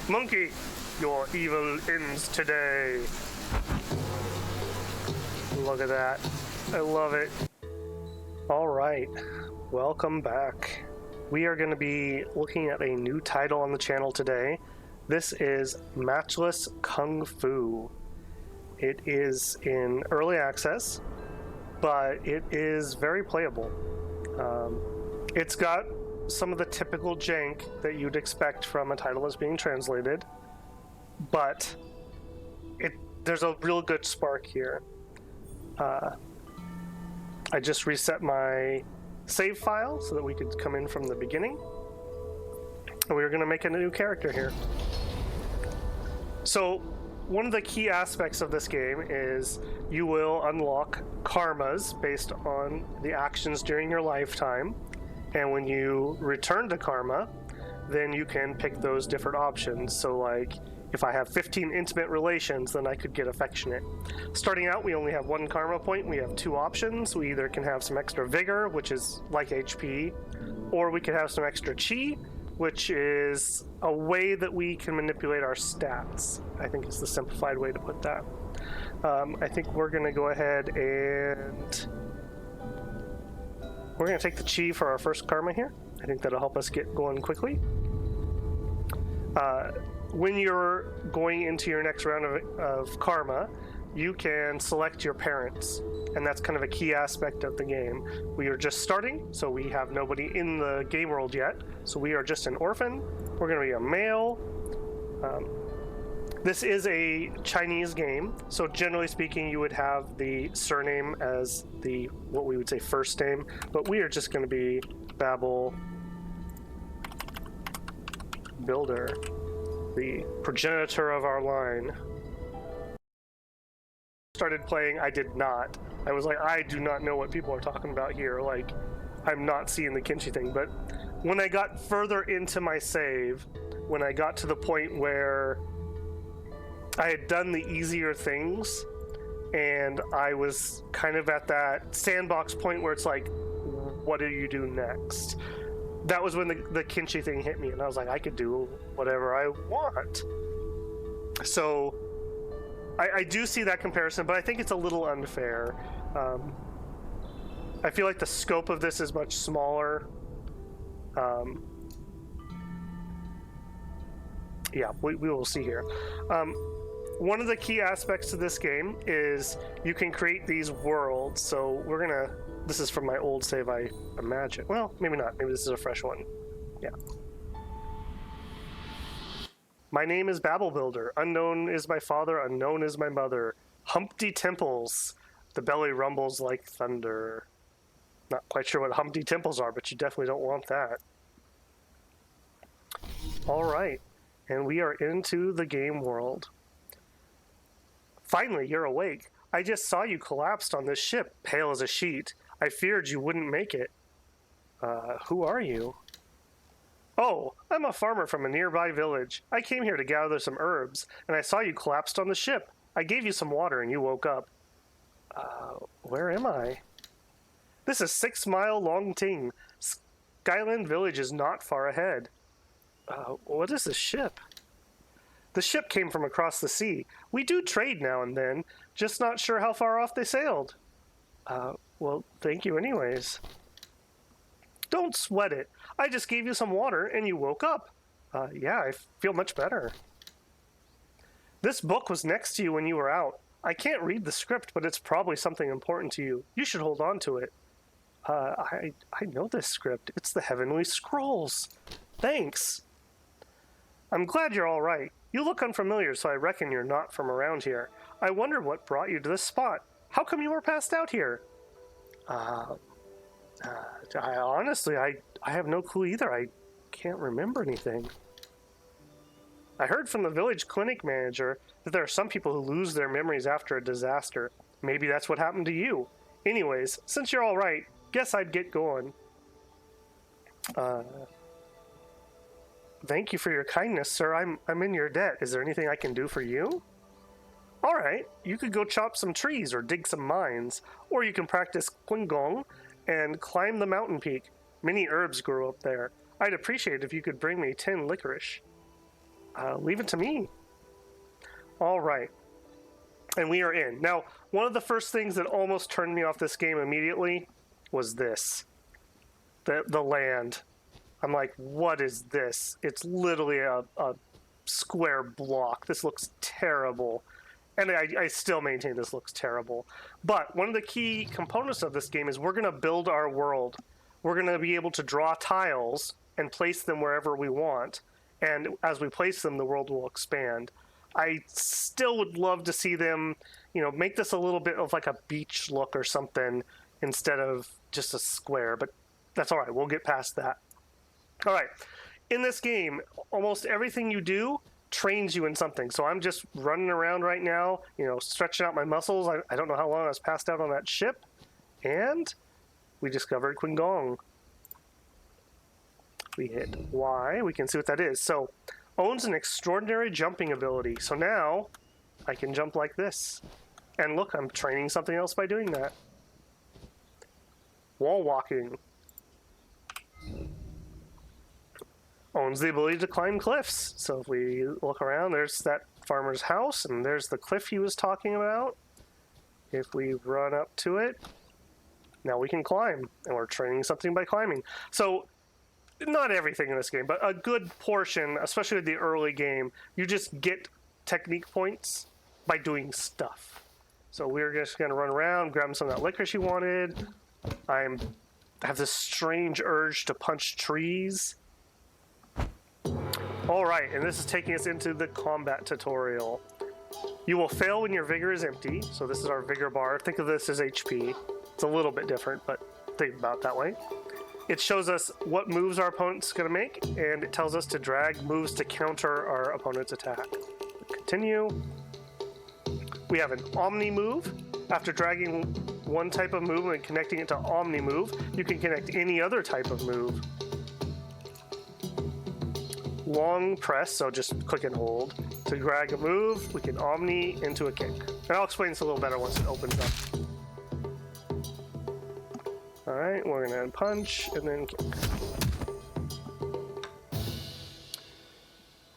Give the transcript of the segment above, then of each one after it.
Monkey, your evil ends today. Look at that. I love it. All right, welcome back. We are going to be looking at a new title on the channel today. This is Matchless Kungfu. It is in early access, but it is very playable. It's got some of the typical jank that you'd expect from a title that's being translated, but there's a real good spark here. I just reset my save file so that we could come in from the beginning, and we were going to make a new character here. So one of the key aspects of this game is you will unlock karmas based on the actions during your lifetime, and when you return to karma, then you can pick those different options. So like, if I have 15 intimate relations, then I could get affectionate. Starting out, we only have one karma point. We have two options. We either can have some extra vigor, which is like HP, or we can have some extra chi, which is a way that we can manipulate our stats. I think is the simplified way to put that. I think we're going to go ahead and we're going to take the chi for our first karma here. I think that'll help us get going quickly. When you're going into your next round of karma, you can select your parents, and that's kind of a key aspect of the game. We are just starting, so we have nobody in the game world yet, so we are just an orphan. We're going to be a male. This is a Chinese game, so generally speaking, you would have the surname as what we would say first name, but we are just going to be Babel Builder, the progenitor of our line. Started playing, I did not. I was like, I do not know what people are talking about here. Like, I'm not seeing the Kenshi thing. But when I got further into my save, when I got to the point where I had done the easier things, and I was kind of at that sandbox point where it's like, what do you do next? That was when the Kenshi thing hit me, and I was like, I could do whatever I want. So I do see that comparison, but I think it's a little unfair. I feel like the scope of this is much smaller. Yeah, we will see here. One of the key aspects to this game is you can create these worlds. So we're gonna, this is from my old save, I imagine. Well, maybe not. Maybe this is a fresh one. Yeah. My name is Babel Builder. Unknown is my father, unknown is my mother. Humpty Temples. The belly rumbles like thunder. Not quite sure what Humpty Temples are, but you definitely don't want that. All right. And we are into the game world. Finally, you're awake. I just saw you collapsed on this ship, pale as a sheet. I feared you wouldn't make it. Who are you? Oh, I'm a farmer from a nearby village. I came here to gather some herbs, and I saw you collapsed on the ship. I gave you some water, and you woke up. Where am I? This is 6 Mile Long Ting. Skyland Village is not far ahead. What is this ship? The ship came from across the sea. We do trade now and then, just not sure how far off they sailed. Well, thank you anyways. Don't sweat it. I just gave you some water and you woke up. Yeah, I feel much better. This book was next to you when you were out. I can't read the script, but it's probably something important to you. You should hold on to it. I know this script. It's the Heavenly Scrolls. Thanks. I'm glad you're all right. You look unfamiliar, so I reckon you're not from around here. I wonder what brought you to this spot. How come you were passed out here? Honestly, I have no clue either. I can't remember anything. I heard from the village clinic manager that there are some people who lose their memories after a disaster. Maybe that's what happened to you. Anyways, since you're all right, guess I'd get going. Thank you for your kindness, sir. I'm in your debt. Is there anything I can do for you? All right, you could go chop some trees or dig some mines, or you can practice Qigong and climb the mountain peak. Many herbs grow up there. I'd appreciate if you could bring me 10 licorice. Leave it to me. All right. And we are in. Now, one of the first things that almost turned me off this game immediately was this. The land. I'm like, what is this? It's literally a square block. This looks terrible. And I still maintain this looks terrible. But one of the key components of this game is we're going to build our world. We're going to be able to draw tiles and place them wherever we want. And as we place them, the world will expand. I still would love to see them, make this a little bit of like a beach look or something instead of just a square. But that's all right. We'll get past that. All right. In this game, almost everything you do trains you in something. So I'm just running around right now, stretching out my muscles. I don't know how long I was passed out on that ship. And we discovered Qigong. We hit Y. We can see what that is. So owns an extraordinary jumping ability. So now I can jump like this. And look, I'm training something else by doing that. Wall walking. Owns the ability to climb cliffs. So if we look around, there's that farmer's house, and there's the cliff he was talking about. If we run up to it, now we can climb, and we're training something by climbing. So not everything in this game, but a good portion, especially the early game, you just get technique points by doing stuff. So we're just going to run around, grab some of that licorice you wanted. I have this strange urge to punch trees. All right, and this is taking us into the combat tutorial. You will fail when your vigor is empty. So this is our vigor bar. Think of this as HP. It's a little bit different, but think about it that way. It shows us what moves our opponent's going to make, and it tells us to drag moves to counter our opponent's attack. Continue. We have an Omni move. After dragging one type of move and connecting it to Omni move, you can connect any other type of move. Long press, so just click and hold. To drag a move, we can Omni into a kick. And I'll explain this a little better once it opens up. Alright, we're going to punch and then kick.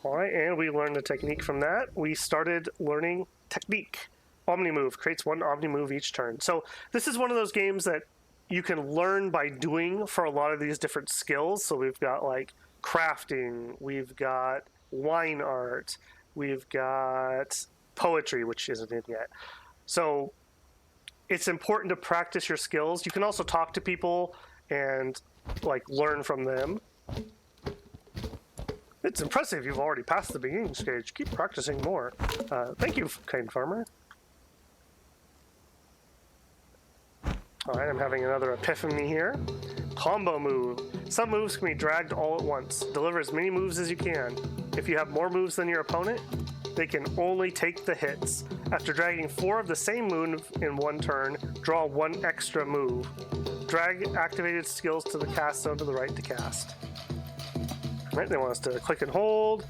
Alright, and we learned the technique from that. We started learning technique. Omni move creates one Omni move each turn. So this is one of those games that you can learn by doing for a lot of these different skills. So we've got like crafting, we've got wine art, we've got poetry, which isn't in yet. So it's important to practice your skills. You can also talk to people and like learn from them. It's impressive you've already passed the beginning stage. Keep practicing more. Thank you, kind farmer. All right, I'm having another epiphany here. Combo move. Some moves can be dragged all at once. Deliver as many moves as you can. If you have more moves than your opponent, they can only take the hits. After dragging 4 of the same move in one turn, draw 1 extra move. Drag activated skills to the cast zone to the right to cast. All right, they want us to click and hold,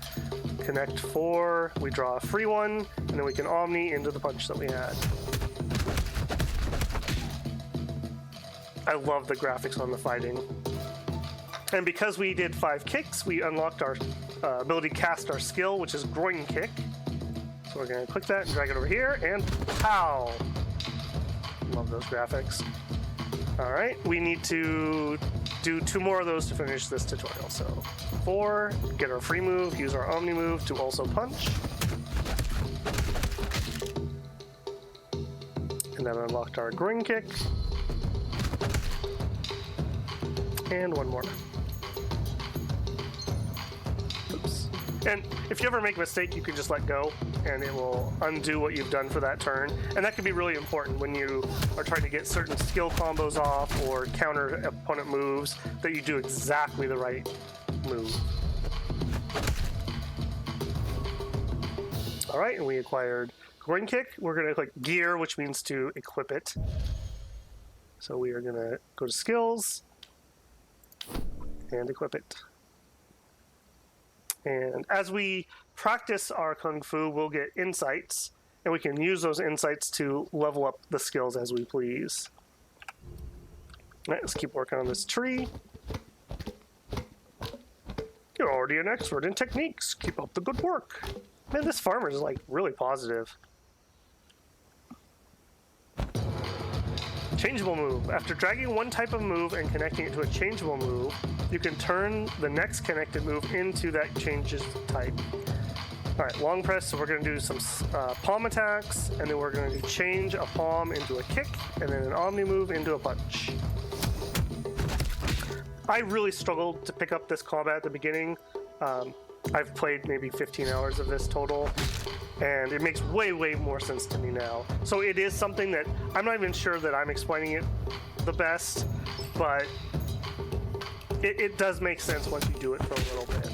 connect 4, we draw a free one, and then we can Omni into the punch that we had. I love the graphics on the fighting. And because we did 5 kicks, we unlocked our ability to cast our skill, which is groin kick. So we're going to click that and drag it over here, and pow! Love those graphics. All right, we need to do 2 more of those to finish this tutorial. So 4, get our free move, use our Omni move to also punch. And then unlocked our groin kick. And 1 more. Oops. And if you ever make a mistake, you can just let go, and it will undo what you've done for that turn. And that can be really important when you are trying to get certain skill combos off or counter opponent moves, that you do exactly the right move. All right, and we acquired groin kick. We're going to click gear, which means to equip it. So we are going to go to skills and equip it. And as we practice our Kung Fu, we'll get insights, and we can use those insights to level up the skills as we please. All right, let's keep working on this tree. You You're already an expert in techniques. Keep up the good work. Man, this farmer is like really positive. Changeable move. After dragging one type of move and connecting it to a changeable move, you can turn the next connected move into that changes type. All right, long press, so we're going to do some palm attacks, and then we're going to change a palm into a kick, and then an omni move into a punch. I really struggled to pick up this combat at the beginning. I've played maybe 15 hours of this total, and it makes way more sense to me now. So it is something that I'm not even sure that I'm explaining it the best, but it does make sense once you do it for a little bit.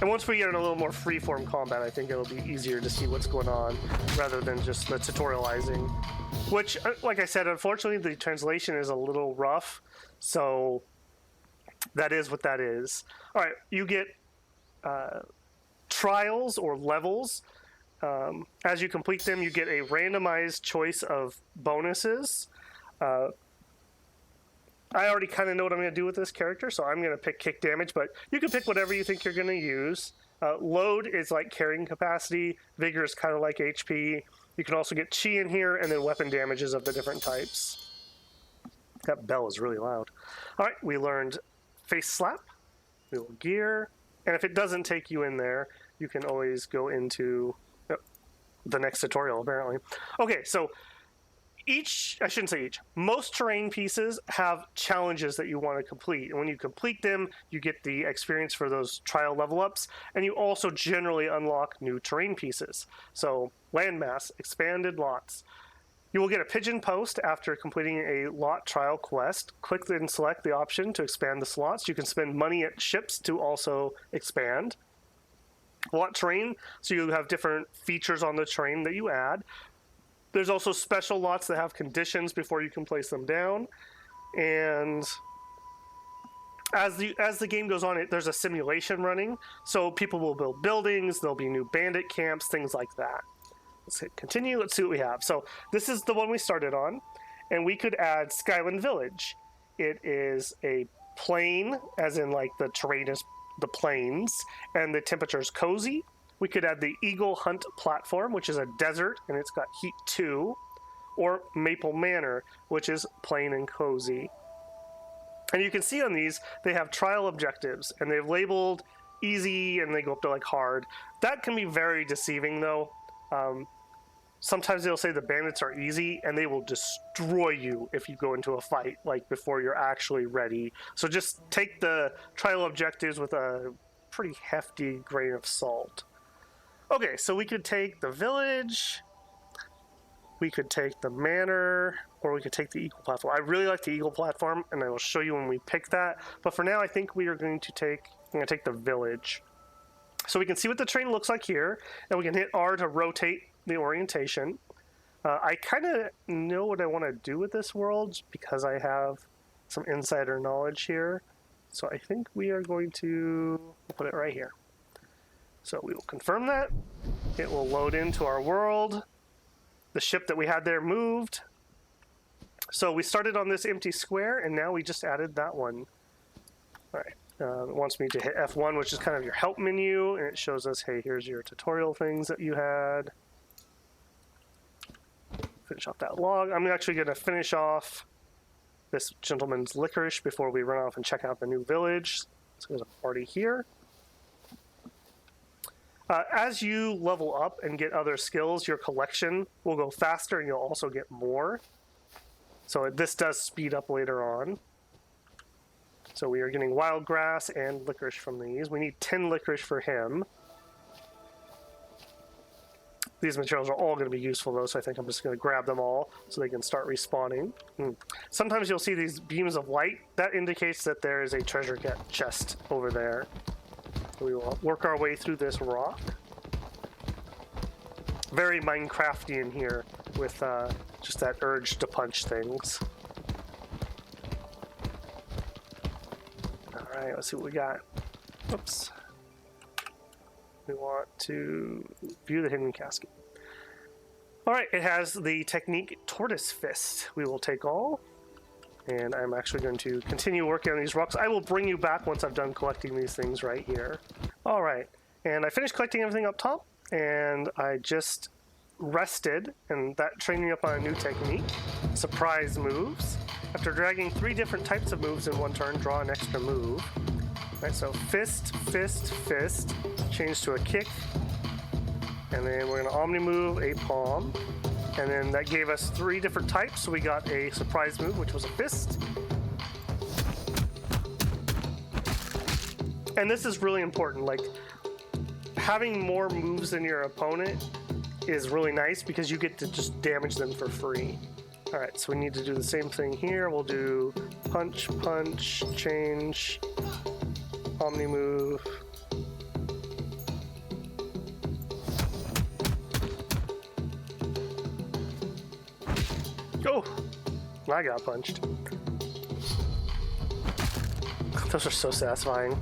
And once we get in a little more free-form combat, I think it'll be easier to see what's going on rather than just the tutorializing. Which, like I said, unfortunately, the translation is a little rough, so that is what that is. All right, you get trials or levels. As you complete them, you get a randomized choice of bonuses. I already kind of know what I'm going to do with this character, so I'm going to pick kick damage, but you can pick whatever you think you're going to use. Load is like carrying capacity. Vigor is kind of like HP. You can also get chi in here, and then weapon damages of the different types. That bell is really loud. All right, we learned face slap, we will gear, and if it doesn't take you in there, you can always go into the next tutorial, apparently. Okay, so most terrain pieces have challenges that you want to complete. And when you complete them, you get the experience for those trial level ups, and you also generally unlock new terrain pieces. So landmass, expanded lots. You will get a pigeon post after completing a lot trial quest. Click and select the option to expand the slots. You can spend money at ships to also expand. Lot terrain, so you have different features on the terrain that you add. There's also special lots that have conditions before you can place them down. And as the game goes on, there's a simulation running. So people will build buildings, there'll be new bandit camps, things like that. Let's hit continue, let's see what we have. So this is the one we started on. And we could add Skyland Village. It is a plain, as in like the terrain is the plains, and the temperature is cozy. We could add the Eagle Hunt platform, which is a desert, and it's got heat 2, or Maple Manor, which is plain and cozy. And you can see on these, they have trial objectives, and they've labeled easy, and they go up to like hard. That can be very deceiving, though. Sometimes they'll say the bandits are easy, and they will destroy you if you go into a fight, like before you're actually ready. So just take the trial objectives with a pretty hefty grain of salt. Okay, so we could take the village, we could take the manor, or we could take the Eagle platform. I really like the Eagle platform, and I will show you when we pick that. But for now, I think we are going to take the village. So we can see what the terrain looks like here, and we can hit R to rotate the orientation. I kind of know what I want to do with this world because I have some insider knowledge here. So I think we are going to put it right here. So we will confirm that. It will load into our world. The ship that we had there moved. So we started on this empty square, and now we just added that one. All right. It wants me to hit F1, which is kind of your help menu, and it shows us, hey, here's your tutorial things that you had. Finish off that log. I'm actually going to finish off this gentleman's licorice before we run off and check out the new village. So there's a party here. As you level up and get other skills, your collection will go faster and you'll also get more. So this does speed up later on. So we are getting wild grass and licorice from these. We need 10 licorice for him. These materials are all going to be useful though, so I think I'm just going to grab them all so they can start respawning. Sometimes you'll see these beams of light. That indicates that there is a treasure chest over there. We will work our way through this rock. Very Minecraftian here with just that urge to punch things. Alright, let's see what we got. Oops. We want to view the hidden casket. Alright, it has the technique Tortoise Fist. We will take all. And I'm actually going to continue working on these rocks. I will bring you back once I've done collecting these things right here. All right, and I finished collecting everything up top, and I just rested, and that trained me up on a new technique, surprise moves. After dragging 3 different types of moves in one turn, draw an extra move. All right, so fist, fist, fist, change to a kick, and then we're gonna omni move a palm, and then that gave us 3 different types, so we got a surprise move, which was a fist. And this is really important, like, having more moves than your opponent is really nice because you get to just damage them for free. All right, so we need to do the same thing here. We'll do punch, punch, change, omni move. Oh, I got punched. Those are so satisfying.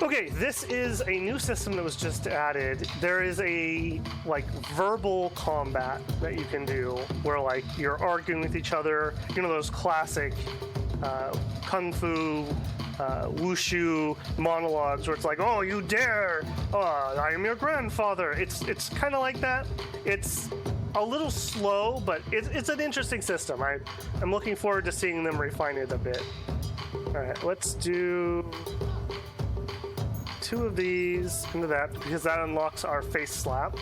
Okay, this is a new system that was just added. There is a like verbal combat that you can do where like you're arguing with each other. You know those classic kung fu, wushu monologues where it's like, "Oh, you dare! I am your grandfather." It's kind of like that. It's a little slow, but it's an interesting system. I'm looking forward to seeing them refine it a bit. All right, let's do 2 of these into that because that unlocks our face slap,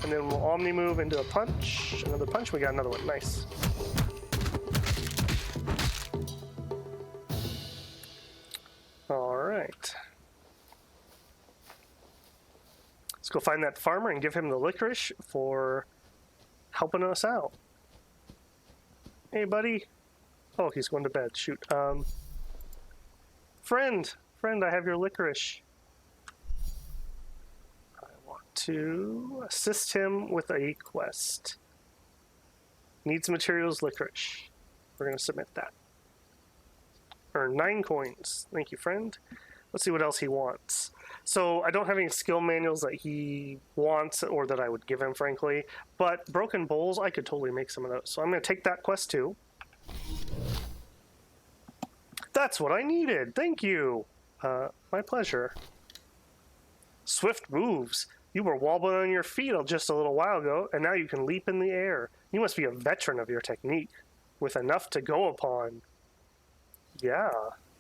and then we'll omni move into a punch, another punch. We got another one. Nice. All right, let's go find that farmer and give him the licorice for helping us out. Hey, buddy. Oh, he's going to bed. Shoot. Friend, I have your licorice. To assist him with a quest. Needs materials, licorice. We're going to submit that. Earn 9 coins. Thank you, friend. Let's see what else he wants. So I don't have any skill manuals that he wants or that I would give him, frankly. But broken bowls, I could totally make some of those. So I'm going to take that quest too. That's what I needed. Thank you. My pleasure. Swift moves. You were wobbling on your feet just a little while ago, and now you can leap in the air. You must be a veteran of your technique, with enough to go upon. Yeah,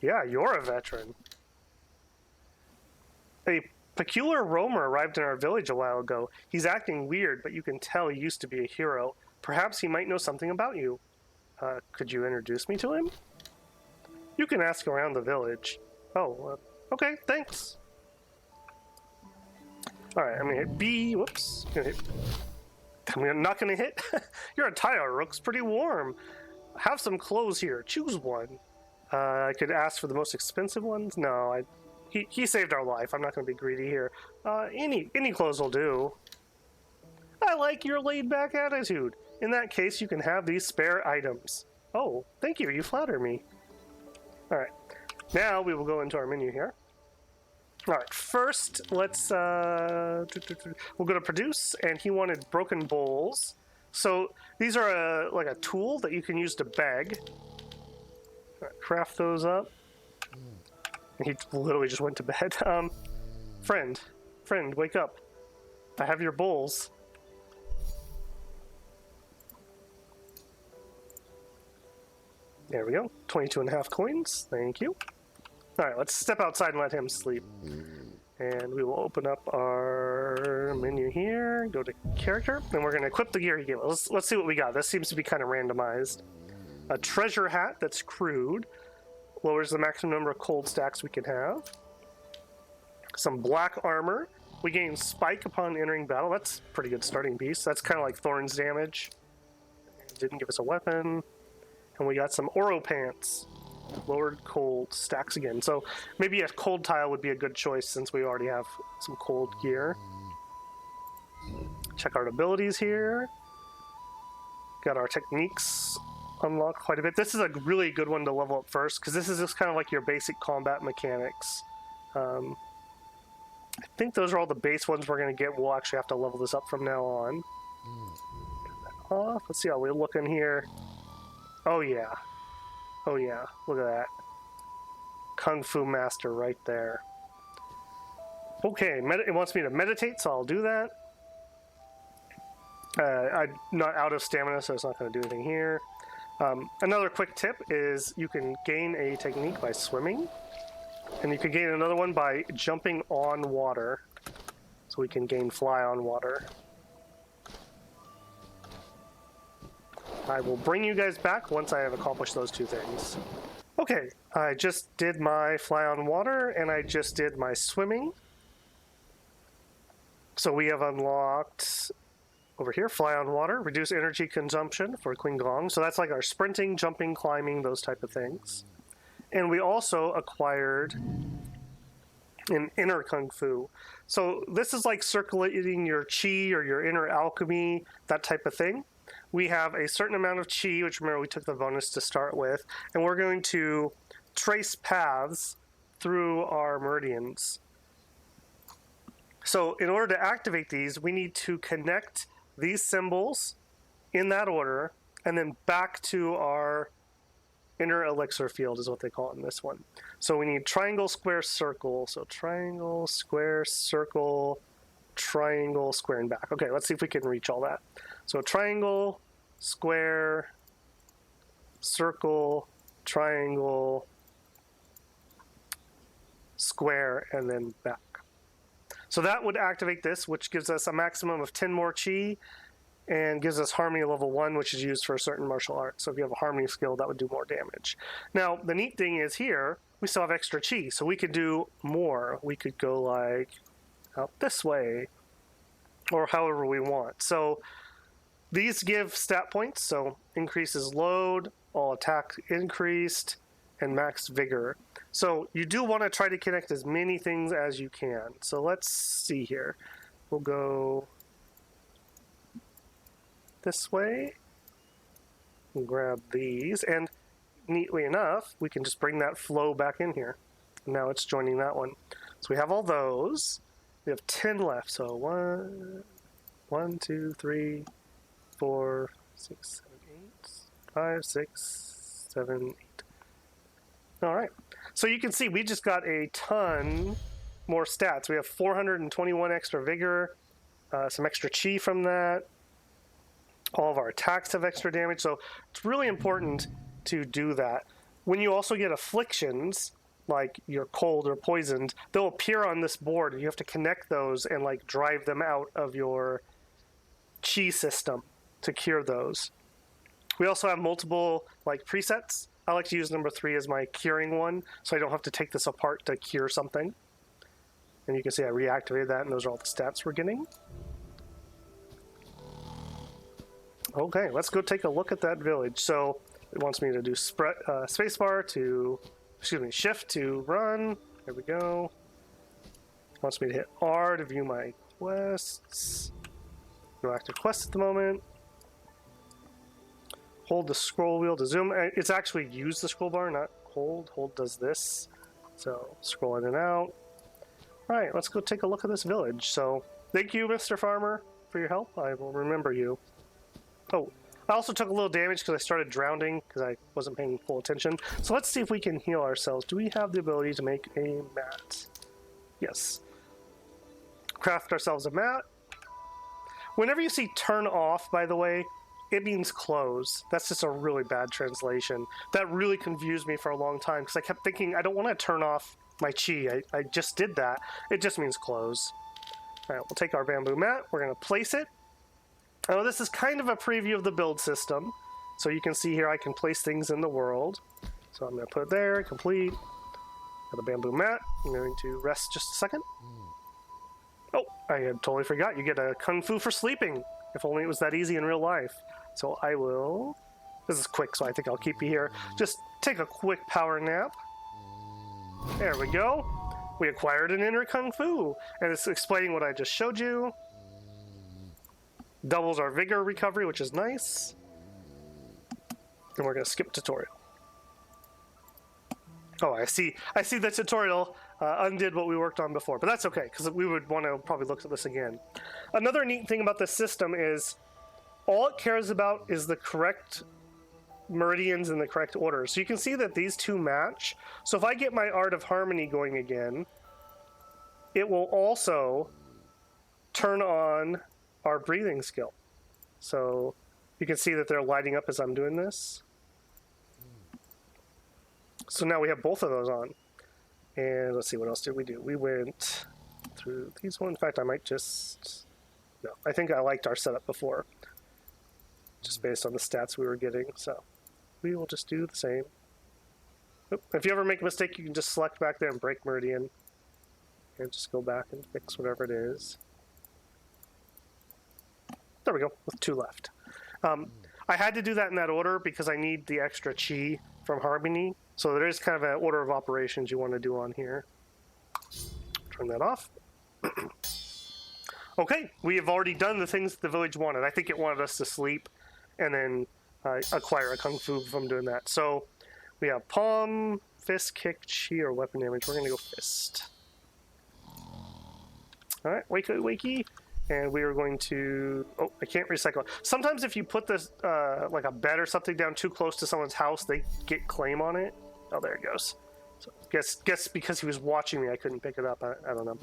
you're a veteran. A peculiar roamer arrived in our village a while ago. He's acting weird, but you can tell he used to be a hero. Perhaps he might know something about you. Could you introduce me to him? You can ask around the village. Oh, okay, thanks. All right, I'm gonna hit B. Whoops. I'm not gonna hit. Your attire looks pretty warm. Have some clothes here. Choose one. I could ask for the most expensive ones. No, he saved our life. I'm not gonna be greedy here. Any clothes will do. I like your laid-back attitude. In that case, you can have these spare items. Oh, thank you. You flatter me. All right. Now we will go into our menu here. All right, first, let's, we'll go to produce, and he wanted broken bowls. So these are like a tool that you can use to beg. All right, craft those up. And he literally just went to bed. Friend, wake up. I have your bowls. There we go, 22.5 coins, thank you. All right, let's step outside and let him sleep. And we will open up our menu here, go to character, and we're gonna equip the gear he gave us. Let's see what we got. This seems to be kind of randomized. A treasure hat that's crude, lowers the maximum number of cold stacks we can have. Some black armor. We gain spike upon entering battle. That's a pretty good starting piece. That's kind of like Thorn's damage. Didn't give us a weapon. And we got some Oro pants. Lowered cold stacks again. So maybe a cold tile would be a good choice since we already have some cold gear. Check our abilities here. Got our techniques unlocked quite a bit. This is a really good one to level up first because this is just kind of like your basic combat mechanics. I think those are all the base ones we're going to get. We'll actually have to level this up from now on. Let's see how we're looking here. Oh yeah. Oh yeah, look at that. Kung Fu Master right there. Okay, it wants me to meditate, so I'll do that. I'm not out of stamina, so it's not going to do anything here. Another quick tip is you can gain a technique by swimming, and you can gain another one by jumping on water. So we can gain fly on water. I will bring you guys back once I have accomplished those two things. Okay, I just did my fly on water, and I just did my swimming. So we have unlocked over here, fly on water, reduce energy consumption for Queen Gong. So that's like our sprinting, jumping, climbing, those type of things. And we also acquired an inner Kung Fu. So this is like circulating your chi or your inner alchemy, that type of thing. We have a certain amount of chi, which remember we took the bonus to start with, and we're going to trace paths through our meridians. So in order to activate these, we need to connect these symbols in that order, and then back to our inner elixir field is what they call it in this one. So we need triangle, square, circle. So triangle, square, circle, triangle, square, and back. Okay, let's see if we can reach all that. So triangle, square, circle, triangle, square, and then back. So that would activate this, which gives us a maximum of 10 more chi, and gives us harmony level 1, which is used for a certain martial art. So if you have a harmony skill, that would do more damage. Now, the neat thing is here, we still have extra chi, so we could do more. We could go like out this way, or however we want. So these give stat points, so increases load, all attack increased, and max vigor. So you do want to try to connect as many things as you can. So let's see here. We'll go this way. We'll grab these, and neatly enough, we can just bring that flow back in here. Now it's joining that one. So we have all those. We have 10 left. So 1, 2, 3, 4, 6, 7, 8, 5, 6, 7, 8. All right. So you can see we just got a ton more stats. We have 421 extra vigor, some extra chi from that. All of our attacks have extra damage. So it's really important to do that. When you also get afflictions, like you're cold or poisoned, they'll appear on this board, and you have to connect those and like drive them out of your chi system to cure those. We also have multiple like presets. I like to use number 3 as my curing one, so I don't have to take this apart to cure something. And you can see I reactivated that, and those are all the stats we're getting. Okay, let's go take a look at that village. So it wants me to do spacebar to, shift to run. There we go. It wants me to hit R to view my quests. No active quests at the moment. Hold the scroll wheel to zoom. It's actually use the scroll bar, not hold. Hold does this. So scroll in and out. All right, let's go take a look at this village. So thank you, Mr. Farmer, for your help. I will remember you. Oh, I also took a little damage because I started drowning because I wasn't paying full attention. So let's see if we can heal ourselves. Do we have the ability to make a mat? Yes. Craft ourselves a mat. Whenever you see turn off, by the way, it means close. That's just a really bad translation. That really confused me for a long time because I kept thinking, I don't want to turn off my chi. I just did that. It just means close. All right, we'll take our bamboo mat. We're going to place it. Oh, this is kind of a preview of the build system. So you can see here I can place things in the world. So I'm going to put it there, complete. Got the bamboo mat. I'm going to rest just a second. Oh, I had totally forgot. You get a Kung Fu for sleeping. If only it was that easy in real life. So I will... This is quick, so I think I'll keep you here. Just take a quick power nap. There we go. We acquired an inner Kung Fu. And it's explaining what I just showed you. Doubles our vigor recovery, which is nice. And we're going to skip tutorial. Oh, I see the tutorial undid what we worked on before, but that's okay, because we would want to probably look at this again. Another neat thing about this system is all it cares about is the correct meridians in the correct order. So you can see that these two match. So if I get my Art of Harmony going again, it will also turn on our breathing skill. So you can see that they're lighting up as I'm doing this. So now we have both of those on. And let's see, what else did we do? We went through these ones. In fact, I might just... No, I think I liked our setup before. Just based on the stats we were getting. So we will just do the same. Oop. If you ever make a mistake, you can just select back there and break Meridian. And just go back and fix whatever it is. There we go, with 2 left. I had to do that in that order because I need the extra chi from Harmony. So there is kind of an order of operations you want to do on here. Turn that off. Okay, we have already done the things the village wanted. I think it wanted us to sleep and then acquire a Kung Fu from doing that. So we have palm, fist, kick, chi, or weapon damage. We're going to go fist. All right, wakey, wakey. And we are going to... Oh, I can't recycle. Sometimes if you put this, like a bed or something down too close to someone's house, they get claim on it. Oh, there it goes. So guess because he was watching me, I couldn't pick it up. I don't know.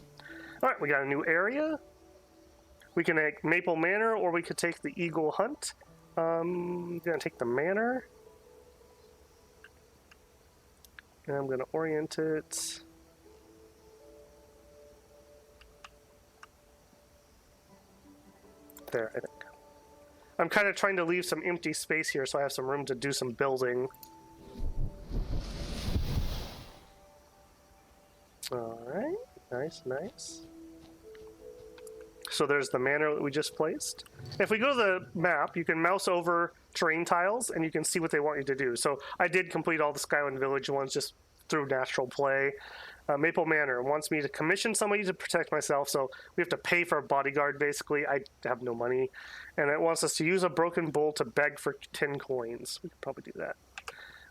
All right, we got a new area. We can take Maple Manor, or we could take the Eagle Hunt. I'm going to take the Manor. And I'm going to orient it... There, I think. I'm kind of trying to leave some empty space here so I have some room to do some building. Alright, nice, nice. So there's the manor that we just placed. If we go to the map, you can mouse over terrain tiles and you can see what they want you to do. So I did complete all the Skyland Village ones just through natural play. Maple Manor wants me to commission somebody to protect myself, so we have to pay for a bodyguard, basically. I have no money. And it wants us to use a broken bowl to beg for 10 coins. We could probably do that.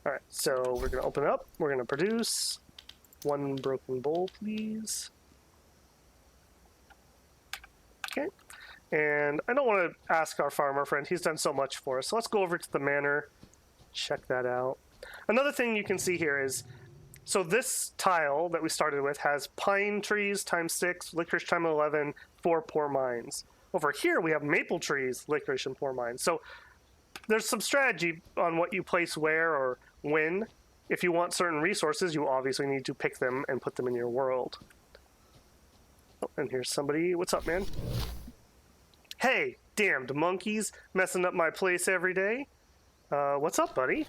All right, so we're going to open it up. We're going to produce 1 broken bowl, please. Okay. And I don't want to ask our farmer friend. He's done so much for us. So let's go over to the manor, check that out. Another thing you can see here is... So this tile that we started with has pine trees times 6, licorice times 11, 4 poor mines. Over here we have maple trees, licorice, and poor mines. So there's some strategy on what you place where or when. If you want certain resources, you obviously need to pick them and put them in your world. Oh, and here's somebody. What's up, man? Hey, damned monkeys messing up my place every day. What's up, buddy?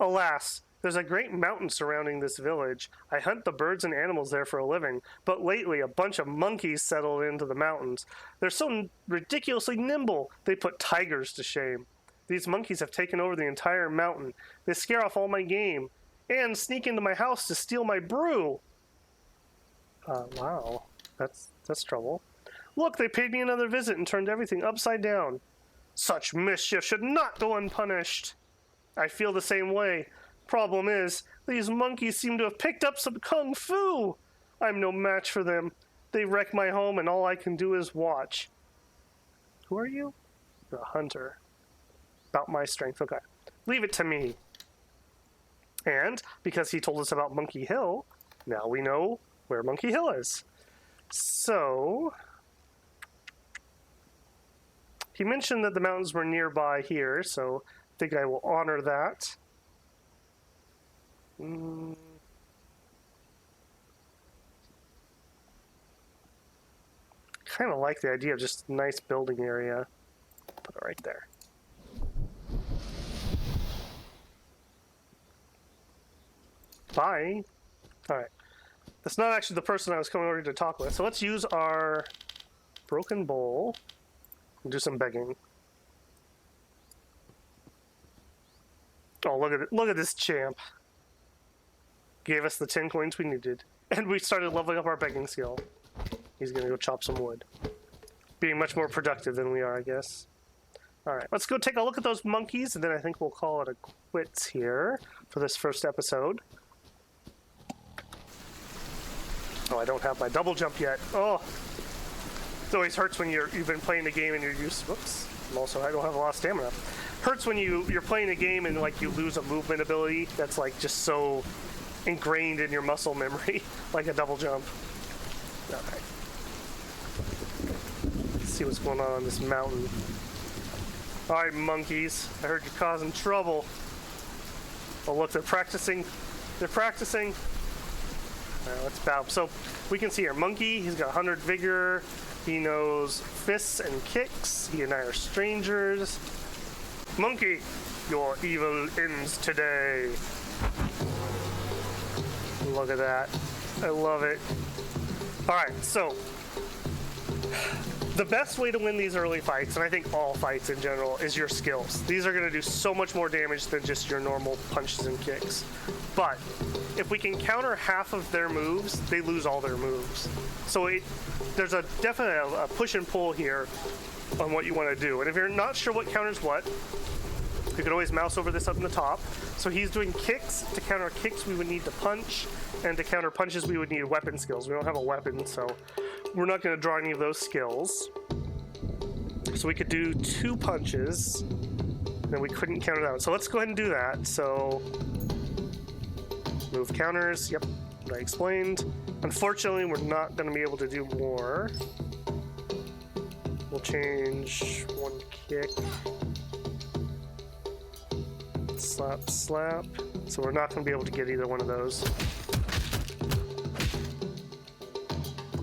Alas, there's a great mountain surrounding this village. I hunt the birds and animals there for a living, but lately a bunch of monkeys settled into the mountains. They're so ridiculously nimble, they put tigers to shame. These monkeys have taken over the entire mountain. They scare off all my game, and sneak into my house to steal my brew. Wow. That's trouble. Look, they paid me another visit and turned everything upside down. Such mischief should not go unpunished. I feel the same way. Problem is, these monkeys seem to have picked up some kung fu. I'm no match for them. They wreck my home and all I can do is watch. Who are you? You're a hunter. About my strength, okay. Leave it to me. And, because he told us about Monkey Hill, now we know where Monkey Hill is. So... he mentioned that the mountains were nearby here, so I think I will honor that. Kind of like the idea of just a nice building area. Put it right there. Bye. Alright. That's not actually the person I was coming over to talk with, so let's use our broken bowl and do some begging. Oh, look at it. Look at this champ. Gave us the 10 coins we needed. And we started leveling up our begging skill. He's gonna go chop some wood. Being much more productive than we are, I guess. Alright, let's go take a look at those monkeys, and then I think we'll call it a quits here for this first episode. Oh, I don't have my double jump yet. Oh! It always hurts when you've been playing the game and you're used... Whoops. I don't have a lot of stamina. Hurts when you're playing a game and, like, you lose a movement ability that's, like, just so... ingrained in your muscle memory, like a double jump. Okay. Let's see what's going on this mountain. Alright, monkeys. I heard you're causing trouble. Oh, look, they're practicing. They're practicing. Alright, let's bow. So, we can see here, monkey, he's got 100 vigor. He knows fists and kicks. He and I are strangers. Monkey, your evil ends today. Look at that. I love it. Alright, so the best way to win these early fights, and I think all fights in general, is your skills. These are going to do so much more damage than just your normal punches and kicks. But if we can counter half of their moves, they lose all their moves. So there's definitely a push and pull here on what you want to do. And if you're not sure what counters what, you can always mouse over this up in the top. So he's doing kicks. To counter kicks, we would need to punch. And to counter punches, we would need weapon skills. We don't have a weapon, so we're not going to draw any of those skills. So we could do 2 punches. And we couldn't counter that one. So let's go ahead and do that. So move counters. Yep, I explained. Unfortunately, we're not going to be able to do more. We'll change 1 kick. Slap, slap. So we're not going to be able to get either one of those.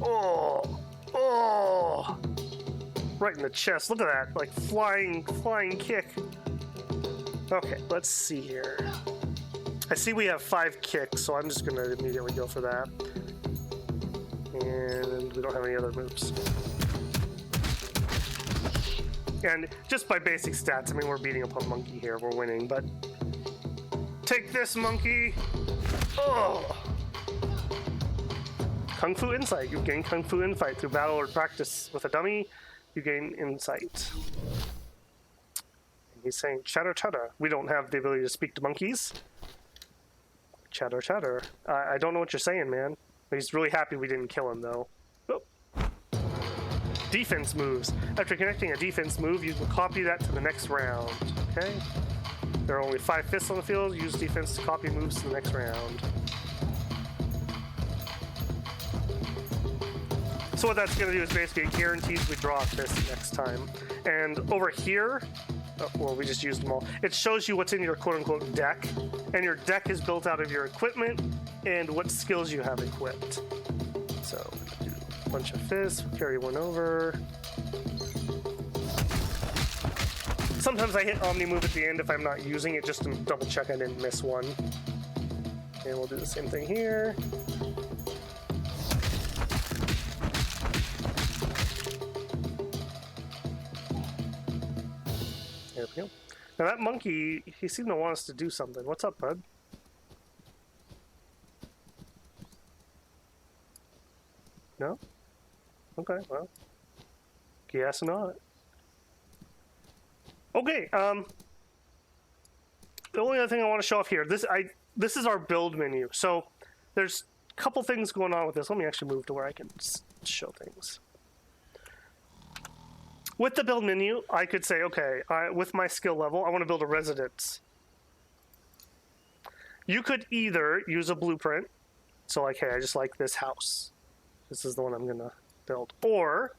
Oh! Oh! Right in the chest. Look at that. Like flying kick. Okay, let's see here. I see we have 5 kicks, so I'm just going to immediately go for that. And we don't have any other moves. And just by basic stats, I mean, we're beating up a monkey here. We're winning, but... Take this, monkey! Oh! Kung Fu Insight. You gain Kung Fu Insight through battle or practice with a dummy. You gain insight. And he's saying, chatter, chatter. We don't have the ability to speak to monkeys. Chatter, chatter. I don't know what you're saying, man. He's really happy we didn't kill him, though. Oh. Defense moves. After connecting a defense move, you can copy that to the next round. Okay? There are only 5 fists on the field. Use defense to copy moves to the next round. So what that's going to do is basically it guarantees we draw a fist next time. And over here, well, we just used them all. It shows you what's in your quote-unquote deck. And your deck is built out of your equipment and what skills you have equipped. So, do a bunch of fists, carry 1 over. Sometimes I hit Omni move at the end if I'm not using it, just to double check I didn't miss one. And we'll do the same thing here. There we go. Now that monkey, he seemed to want us to do something. What's up, bud? No? Okay, well. Guess not. Okay, the only other thing I want to show off here, this is our build menu. So there's a couple things going on with this. Let me actually move to where I can show things. With the build menu, I could say, okay, with my skill level, I want to build a residence. You could either use a blueprint, so like, hey, I just like this house. This is the one I'm going to build. Or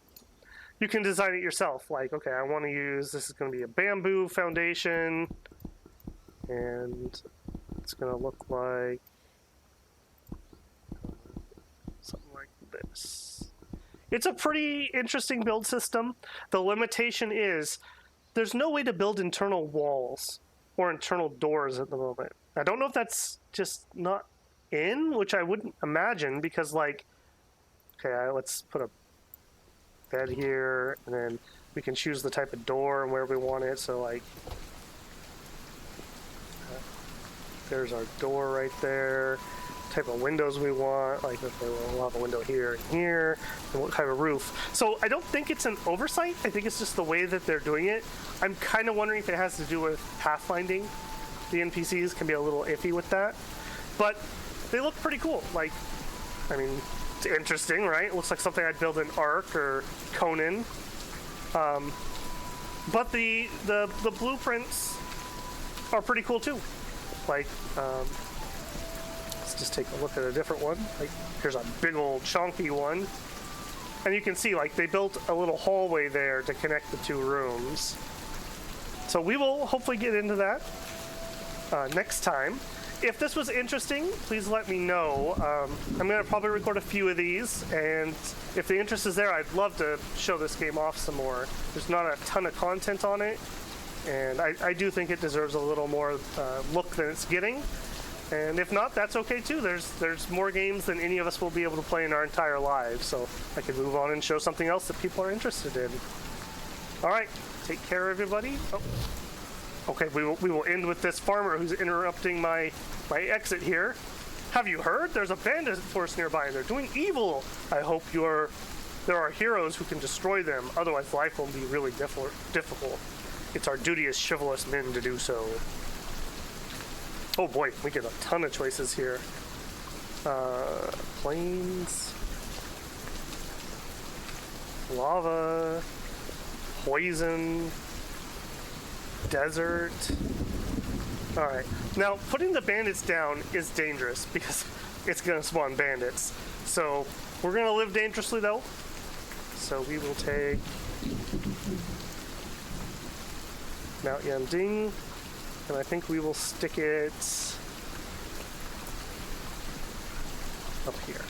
you can design it yourself. Like, okay, I want to use, this is going to be a bamboo foundation, and it's going to look like something like this. It's a pretty interesting build system. The limitation is there's no way to build internal walls or internal doors at the moment. I don't know if that's just not in, which I wouldn't imagine, because like, okay, let's put a bed here, and then we can choose the type of door and where we want it. So like, there's our door right there. Type of windows we want, like okay, we'll have a window here and here, and what kind of roof. So I don't think it's an oversight. I think it's just the way that they're doing it. I'm kind of wondering if it has to do with pathfinding. The NPCs can be a little iffy with that, but they look pretty cool. Like, I mean, it's interesting, right? It looks like something I'd build in Ark or Conan. But the blueprints are pretty cool too. Like, let's just take a look at a different one. Like, here's a big old chunky one. And you can see, like, they built a little hallway there to connect the two rooms. So we will hopefully get into that next time. If this was interesting, please let me know. I'm going to probably record a few of these, and if the interest is there, I'd love to show this game off some more. There's not a ton of content on it, and I do think it deserves a little more look than it's getting. And if not, that's okay too. There's more games than any of us will be able to play in our entire lives, so I can move on and show something else that people are interested in. All right, take care, everybody. Oh. Okay, we will end with this farmer who's interrupting my exit here. Have you heard? There's a bandit force nearby and they're doing evil. I hope there are heroes who can destroy them. Otherwise, life will be really difficult. It's our duty as chivalrous men to do so. Oh boy, we get a ton of choices here. Plains. Lava. Poison. Desert. Alright. Now, putting the bandits down is dangerous because it's going to spawn bandits. So, we're going to live dangerously though. So we will take Mount Yanding, and I think we will stick it up here.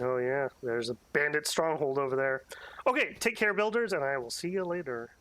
Oh yeah, there's a bandit stronghold over there. Okay, take care, builders, and I will see you later.